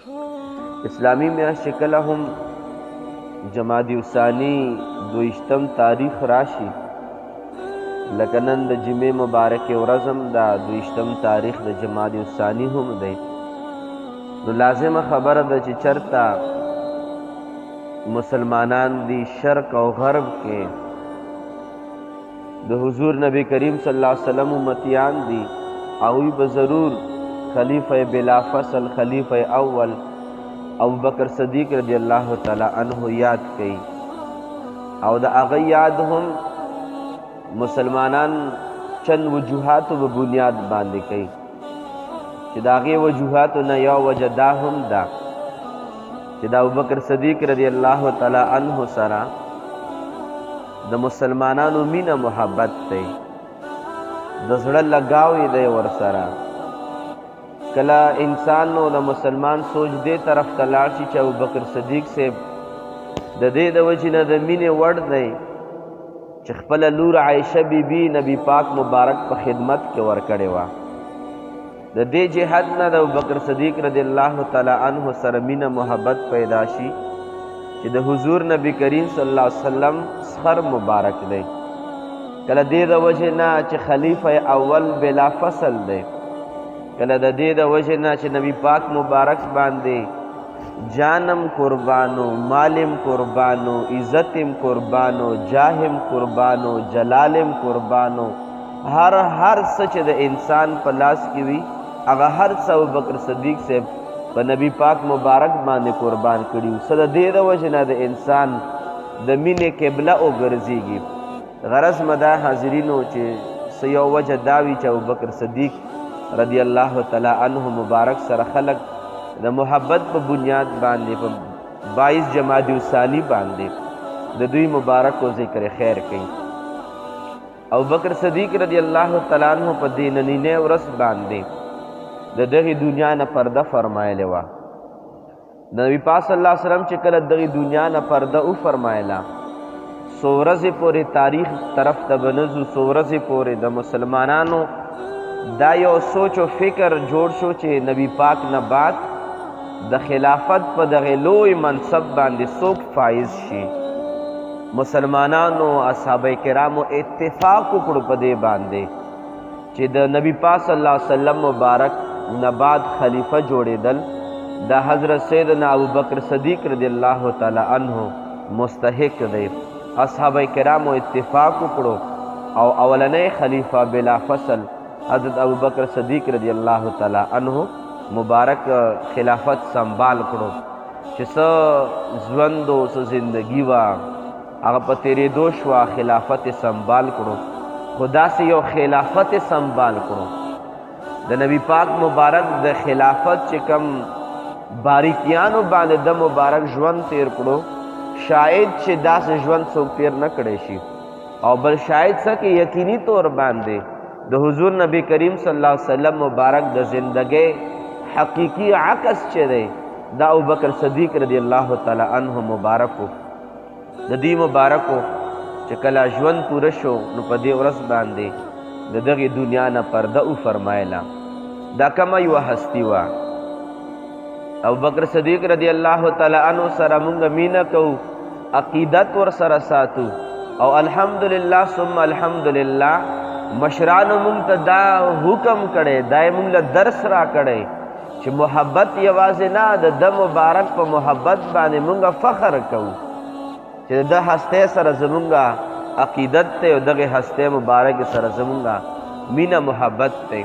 اسلامی میاشت چې کله هم جمادی الثانی 22 تاریخ راشي، لکه نن د جمعې مبارکې ورځ هم دا 22 تاریخ د جمادی الثانی هم دی، نو لازمه خبره ده چې چرته مسلمانان دی شرق او غرب کې د حضور نبی کریم صلی الله علیه وسلم امتیان دي، هغوی به ضرور خلیفه بلا فصل خلیفه اول ابوبکر صدیق رضی الله تعالی عنہ یاد کړي، او د هغه یاد هم مسلمانان چند وجوهاتو په بنیاد باندې کوي، چې د هغې وجوهاتو نه یو وجه دا هم ده چې د ابوبکر صدیق رضی الله تعالی عنہ سره د مسلمانانو مینه محبت دی، د زړه لګاو یې دی ورسره. کله انسان نو د مسلمان سوچ دې طرف ته لاړ شي چې ابوبکر صدیق صاحب د دې د وجې نه د مینې وړ دی چې خپله لور عایشه بیبي نبی پاک مبارک په خدمت کې ورکړې وه. د دې جهت نه د ابوبکر صدیق رضی الله تعالی عنہ سره مینه محبت پیدا شي چې د حضور نبی کریم صلی الله علیه وسلم سخر مبارک دی. کله دې د وجې نه چې خلیفه اول بلا فصل دی، کله د دې د وجې نه چې نبی پاک مبارک باندې جانم قربانو، مالم قربانو، عزتم قربانو، جاهم قربانو، جلالم قربانو، هر څه چې د انسان په لاس کې وي هغه هر څه ابوبکر صدیق صاحب په نبی پاک مبارک باندې قربان کړي. څه د دې د وجې نه د انسان د مینې قبله وګرځېږي. غرض مدا حاضرینو چې څه یو وجه دا وي چې ابوبکر صدیق رضی الله تعالی عنہ مبارک سره خلق د محبت په بنیاد باندې په 22 جمادی الثانی باندې د دوی مبارک و ذکر خیر کوي. ابوبکر صدیق رضی الله تعالی عنہ په دې نننۍ ورځ باندې د دغې دنیا نه پرده فرمایلې وه. د نبي پاک صلی الله علیه وسلم چې کله دغې دنیا نه پرده وفرمایله، څو ورځې پورې تاریخ طرف ته به نه ځو، څو ورځې پورې د مسلمانانو دا یو سوچ و فکر جوړ شو چې نبی پاک نه بعد د خلافت په دغه لوی منصب باندې څوک فایز شي. مسلمانانو اصحابه کرامو اتفاق وکړو په دې باندې چې د نبی پاک صلی الله علیه وسلم مبارک نه بعد خلیفه جوړېدل د حضرت سیدنا ابوبکر صدیق رضی الله تعالی عنہ مستحق دی. اصحابه کرامو اتفاق وکړو او اولنی خلیفه بلا فصل حضرت ابوبکر صدیق رضی الله تعالی عنہ مبارک خلافت سنبال کړو چې څه ژوند او څه زندگی وه هغه په تېرېدو شوه، خلافت سنبال کړو. خو داسې یو خلافت سنبال کړو د نبی پاک مبارک د خلافت چې کم باریکیانو باندې د مبارک ژوند تیر کړو، شاید چې داسې ژوند څوک تیر نه کړی شي، او بل شاید څه کې یقیني طور باندې د حضور نبی کریم صلی الله علیه وسلم مبارک د زندګۍ حقیقی عکس چې دی دا ابوبکر صدیق رضی الله تعالی عنہ مبارکو. د دې مبارکو چې کله ژوند پوره شو نو په دې ورځ باندې د دغې دنیا نه پرده وفرمایله. دا کومه یوه هستي وه. ابوبکر صدیق رضی الله تعالی عنہ سره مونږ مینه کوو، عقیدت ورسره ساتو، او الحمدلله ثم الحمدلله مشرانو مونږ ته دا حکم کړی، دا یې مونږ له درس را کړی چې محبت یوازې نه د مبارک په محبت باندې مونږ فخر کوو چې د هستۍ سره زمونږ عقیدت دی او دغې هستۍ مبارک سره زمونږ مینه محبت دی.